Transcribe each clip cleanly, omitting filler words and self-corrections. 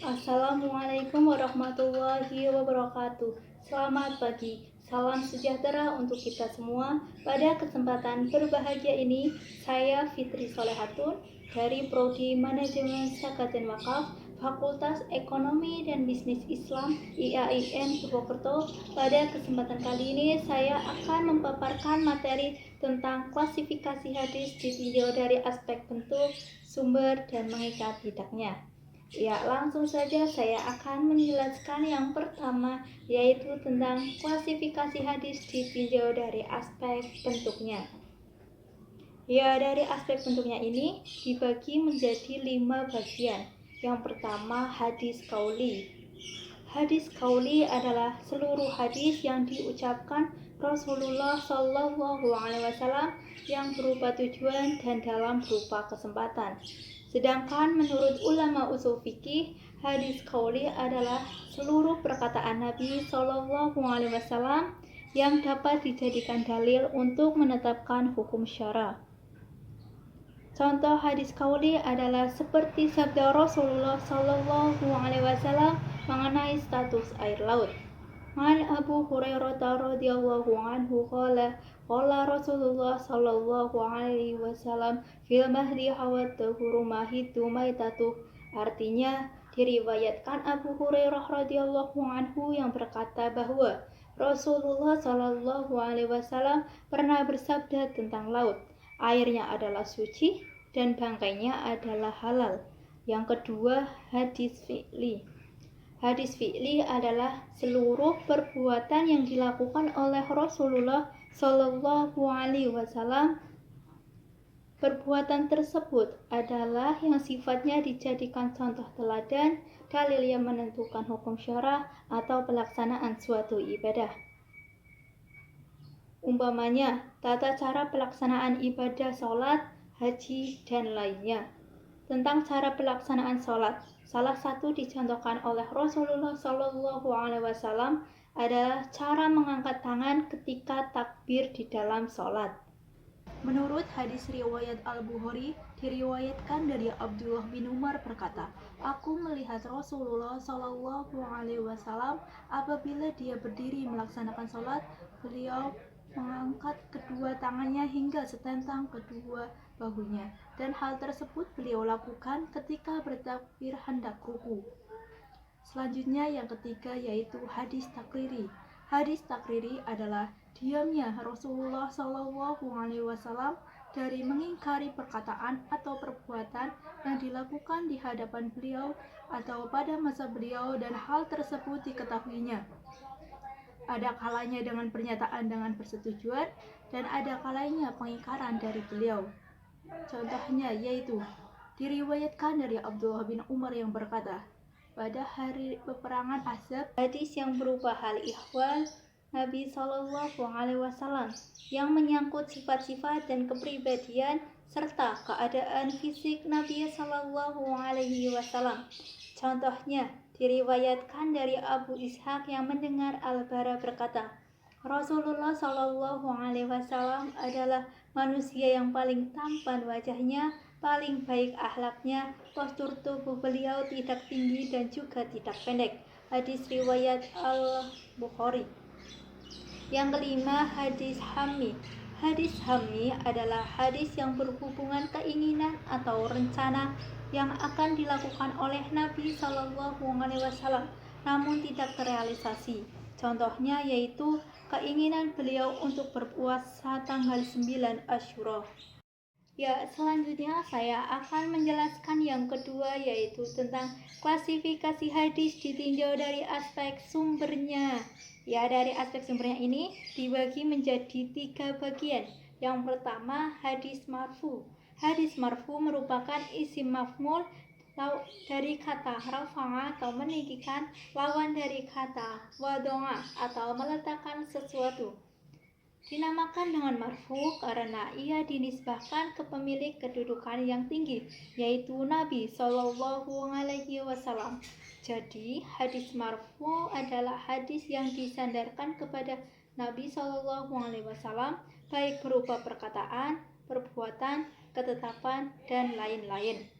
Assalamualaikum warahmatullahi wabarakatuh. Selamat pagi, salam sejahtera untuk kita semua. Pada kesempatan berbahagia ini, saya Fitri Solehatun dari Prodi Manajemen Zakat dan Wakaf, Fakultas Ekonomi dan Bisnis Islam IAIN Purwokerto. Pada kesempatan kali ini, saya akan memaparkan materi tentang klasifikasi hadis ditinjau dari aspek bentuk, sumber, dan mengikat tidaknya. Ya, langsung saja saya akan menjelaskan yang pertama, yaitu tentang klasifikasi hadis ditinjau dari aspek bentuknya. Ya, dari aspek bentuknya ini dibagi menjadi 5 bagian. Yang pertama, hadis qauli. Hadis qauli adalah seluruh hadis yang diucapkan Rasulullah Shallallahu Alaihi Wasallam yang berupa tujuan dan dalam berupa kesempatan. Sedangkan menurut ulama usul fikih, hadis qauli adalah seluruh perkataan Nabi Shallallahu Alaihi Wasallam yang dapat dijadikan dalil untuk menetapkan hukum syara. Contoh hadis qauli adalah seperti sabda Rasulullah Shallallahu Alaihi Wasallam mengenai status air laut. An Abu Hurairah radhiyallahu anhu qala Rasulullah sallallahu alaihi wasallam fil mahdi hawat tahuru mahitu maitatu. Artinya, diriwayatkan Abu Hurairah radhiyallahu anhu yang berkata bahwa Rasulullah sallallahu alaihi wasallam pernah bersabda tentang laut, airnya adalah suci dan bangkainya adalah halal. Yang kedua, hadis fi'li. Hadis fi'li adalah seluruh perbuatan yang dilakukan oleh Rasulullah Shallallahu Alaihi Wasallam. Perbuatan tersebut adalah yang sifatnya dijadikan contoh teladan, dalil yang menentukan hukum syara atau pelaksanaan suatu ibadah. Umpamanya, tata cara pelaksanaan ibadah sholat, haji, dan lainnya. Tentang cara pelaksanaan sholat, salah satu dicontohkan oleh Rasulullah Shallallahu Alaihi Wasallam adalah cara mengangkat tangan ketika takbir di dalam sholat. Menurut hadis riwayat Al-Bukhari, diriwayatkan dari Abdullah bin Umar berkata, aku melihat Rasulullah Shallallahu Alaihi Wasallam apabila dia berdiri melaksanakan sholat, beliau mengangkat kedua tangannya hingga setentang kedua bahunya, dan hal tersebut beliau lakukan ketika bertakbir hendak ruku. Selanjutnya yang ketiga yaitu hadis takriri. Hadis takriri adalah diamnya Rasulullah Shallallahu Alaihi Wasallam dari mengingkari perkataan atau perbuatan yang dilakukan di hadapan beliau atau pada masa beliau, dan hal tersebut diketahuinya. Ada kalanya dengan pernyataan dengan persetujuan, dan ada kalanya pengingkaran dari beliau. Contohnya yaitu diriwayatkan dari Abdullah bin Umar yang berkata, pada hari peperangan Ahzab, hadis yang berupa hal ihwal Nabi Shallallahu Alaihi Wasallam yang menyangkut sifat-sifat dan kepribadian serta keadaan fisik Nabi Shallallahu Alaihi Wasallam. Contohnya diriwayatkan dari Abu Ishaq yang mendengar Al-Bara berkata, Rasulullah Shallallahu Alaihi Wasallam adalah manusia yang paling tampan wajahnya, paling baik akhlaknya, postur tubuh beliau tidak tinggi dan juga tidak pendek. Hadis riwayat Al-Bukhari. Yang kelima, hadis hammi. Hadis hammi adalah hadis yang berhubungan keinginan atau rencana yang akan dilakukan oleh Nabi Shallallahu Alaihi Wasallam namun tidak terrealisasi. Contohnya yaitu keinginan beliau untuk berpuasa tanggal 9 Asyura. Ya, selanjutnya saya akan menjelaskan yang kedua yaitu tentang klasifikasi hadis ditinjau dari aspek sumbernya. Ya, dari aspek sumbernya ini dibagi menjadi 3 bagian. Yang pertama, hadis marfu. Hadis marfu merupakan isim maf'ul dari kata rafa'a atau meninggikan, lawan dari kata wado'a atau meletakkan sesuatu. Dinamakan dengan marfu karena ia dinisbahkan ke pemilik kedudukan yang tinggi, yaitu Nabi Shallallahu Alaihi Wasallam. Jadi, hadis marfu adalah hadis yang disandarkan kepada Nabi Shallallahu Alaihi Wasallam, baik berupa perkataan, perbuatan, ketetapan, dan lain-lain.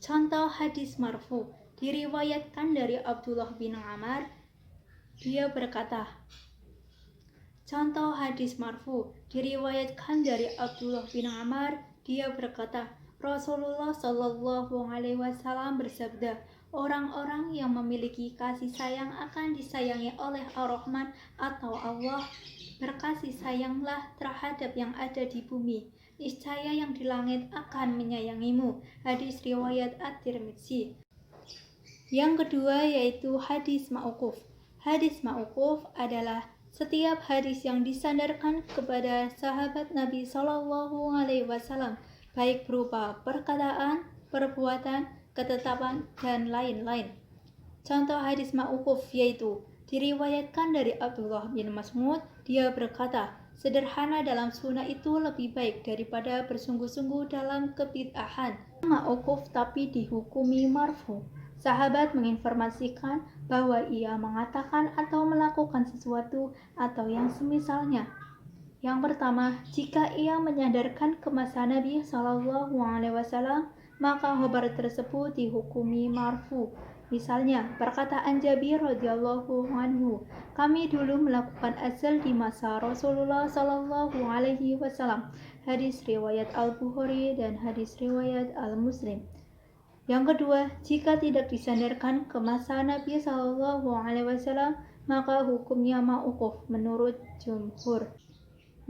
Contoh hadis marfu Diriwayatkan dari Abdullah bin Amr, dia berkata. Contoh hadis marfu diriwayatkan dari Abdullah bin Amr, dia berkata, Rasulullah Shallallahu Alaihi Wasallam bersabda, orang-orang yang memiliki kasih sayang akan disayangi oleh Ar-Rahman atau Allah. Berkasih sayanglah terhadap yang ada di bumi. Niscaya yang di langit akan menyayangimu. Hadis riwayat At-Tirmidzi. Yang kedua yaitu hadis mauquf. Hadis mauquf adalah setiap hadis yang disandarkan kepada sahabat Nabi Shallallahu Alaihi Wasallam, baik berupa perkataan, perbuatan, ketetapan, dan lain-lain. Contoh hadis mauquf yaitu diriwayatkan dari Abdullah bin Mas'ud, dia berkata, sederhana dalam sunnah itu lebih baik daripada bersungguh-sungguh dalam kebid'ahan. Mauquf tapi dihukumi marfu. Sahabat menginformasikan bahwa ia mengatakan atau melakukan sesuatu atau yang semisalnya. Yang pertama, jika ia menyandarkan ke masa Nabi Shallallahu Alaihi Wasallam, maka khabar tersebut dihukumi marfu. Misalnya, perkataan Jabir radhiyallahu anhu, kami dulu melakukan azal di masa Rasulullah Shallallahu Alaihi Wasallam. Hadis riwayat Al-Bukhari dan hadis riwayat Al-Muslim. Yang kedua, jika tidak disandarkan ke masa Nabi Shallallahu Alaihi Wasallam, maka hukumnya mauquf menurut jumhur.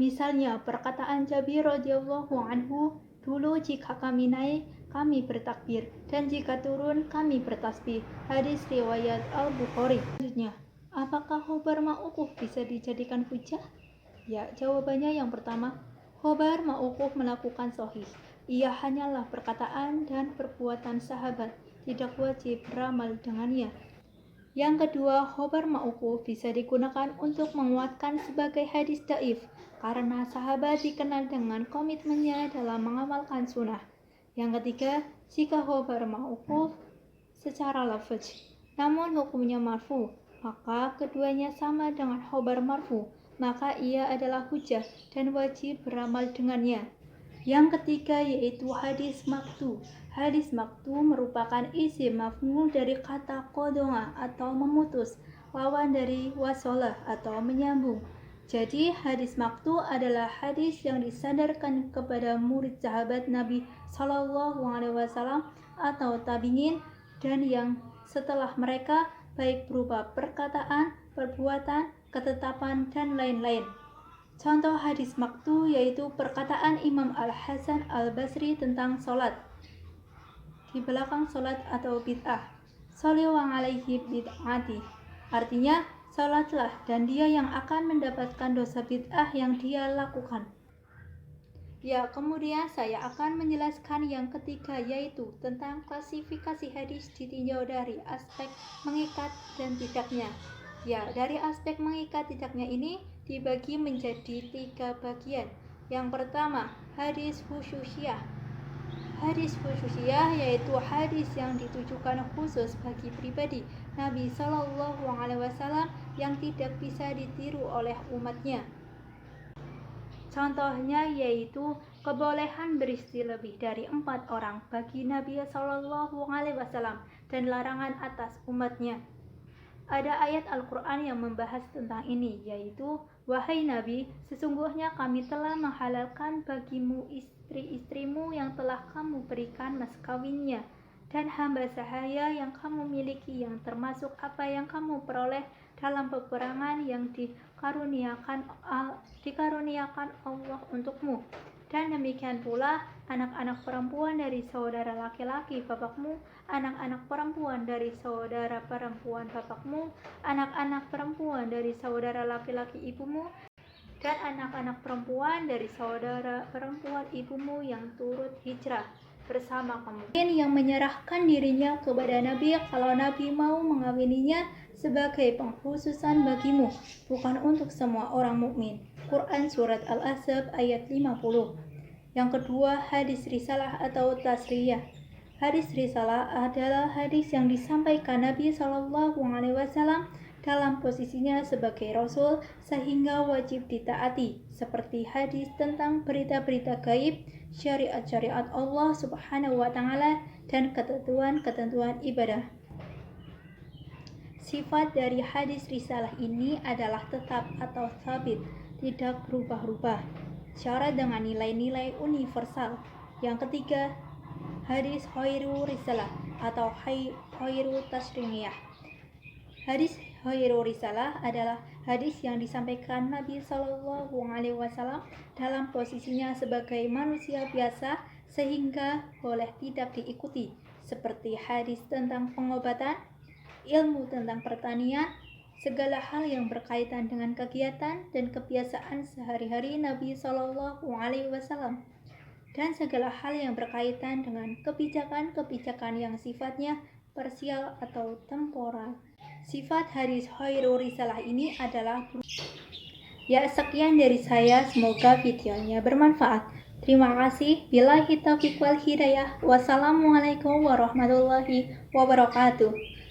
Misalnya, perkataan Jabir radhiyallahu anhu, dulu jika kami naik, kami bertakbir, dan jika turun, kami bertasbih. Hadis riwayat Al-Bukhari. Selanjutnya, apakah khobar mauquf bisa dijadikan hujjah? Ya, jawabannya yang pertama, khobar mauquf melakukan sahih. Ia hanyalah perkataan dan perbuatan sahabat, tidak wajib beramal dengannya. Yang kedua, khobar mauquf bisa digunakan untuk menguatkan sebagai hadis dhaif, karena sahabat dikenal dengan komitmennya dalam mengamalkan sunnah. Yang ketiga, jika khobar mauquf secara lafaz, namun hukumnya marfu, maka keduanya sama dengan khobar marfu, maka ia adalah hujjah dan wajib beramal dengannya. Yang ketiga yaitu hadis maqtu. Hadis maqtu merupakan isim maf'ul dari kata qadha atau memutus, lawan dari wasolah atau menyambung. Jadi hadis maqtu adalah hadis yang disandarkan kepada murid sahabat Nabi Shallallahu Alaihi Wasallam atau tabi'in dan yang setelah mereka, baik berupa perkataan, perbuatan, ketetapan, dan lain-lain. Contoh hadis maqtu yaitu perkataan Imam Al-Hasan Al-Basri tentang sholat di belakang sholat atau bid'ah. Sholli wa alaihi bid'ati. Artinya, sholatlah dan dia yang akan mendapatkan dosa bid'ah yang dia lakukan. Ya, kemudian saya akan menjelaskan yang ketiga yaitu tentang klasifikasi hadis ditinjau dari aspek mengikat dan tidaknya. Ya, dari aspek mengikat tidaknya ini dibagi menjadi 3 bagian. Yang pertama, hadis khususiyah. Hadis khususiyah yaitu hadis yang ditujukan khusus bagi pribadi Nabi Shallallahu Alaihi Wasallam yang tidak bisa ditiru oleh umatnya. Contohnya yaitu kebolehan beristri lebih dari 4 orang bagi Nabi Shallallahu Alaihi Wasallam dan larangan atas umatnya. Ada ayat Al-Quran yang membahas tentang ini, yaitu, wahai Nabi, sesungguhnya kami telah menghalalkan bagimu istri-istrimu yang telah kamu berikan mas kawinnya, dan hamba sahaya yang kamu miliki yang termasuk apa yang kamu peroleh dalam peperangan yang dikaruniakan Allah untukmu. Dan demikian pula anak-anak perempuan dari saudara laki-laki bapakmu, anak-anak perempuan dari saudara perempuan bapakmu, anak-anak perempuan dari saudara laki-laki ibumu, dan anak-anak perempuan dari saudara perempuan ibumu yang turut hijrah bersama kamu, yang menyerahkan dirinya kepada Nabi kalau Nabi mau mengawininya sebagai pengkhususan bagimu, bukan untuk semua orang mukmin. Quran Surat Al-Ahzab ayat 50. Yang kedua, hadis risalah atau tasriyah. Hadis risalah adalah hadis yang disampaikan Nabi Shallallahu Alaihi Wasallam dalam posisinya sebagai Rasul sehingga wajib ditaati, seperti hadis tentang berita-berita gaib, syariat-syariat Allah Subhanahu wa Ta'ala, dan ketentuan-ketentuan ibadah. Sifat dari hadis risalah ini adalah tetap atau sabit, tidak berubah-ubah, syarat dengan nilai-nilai universal. Yang ketiga, hadis khairu risalah atau khairu tasrimiyah. Hadis khairu risalah adalah hadis yang disampaikan Nabi Shallallahu Alaihi Wasallam dalam posisinya sebagai manusia biasa sehingga boleh tidak diikuti, seperti hadis tentang pengobatan, ilmu tentang pertanian, segala hal yang berkaitan dengan kegiatan dan kebiasaan sehari-hari Nabi Shallallahu Alaihi Wasallam, dan segala hal yang berkaitan dengan kebijakan-kebijakan yang sifatnya parsial atau temporal. Sifat hadis khairu risalah ini adalah ya, sekian dari saya, semoga videonya bermanfaat. Terima kasih. Billahi taufiq wal hidayah. Wassalamualaikum warahmatullahi wabarakatuh.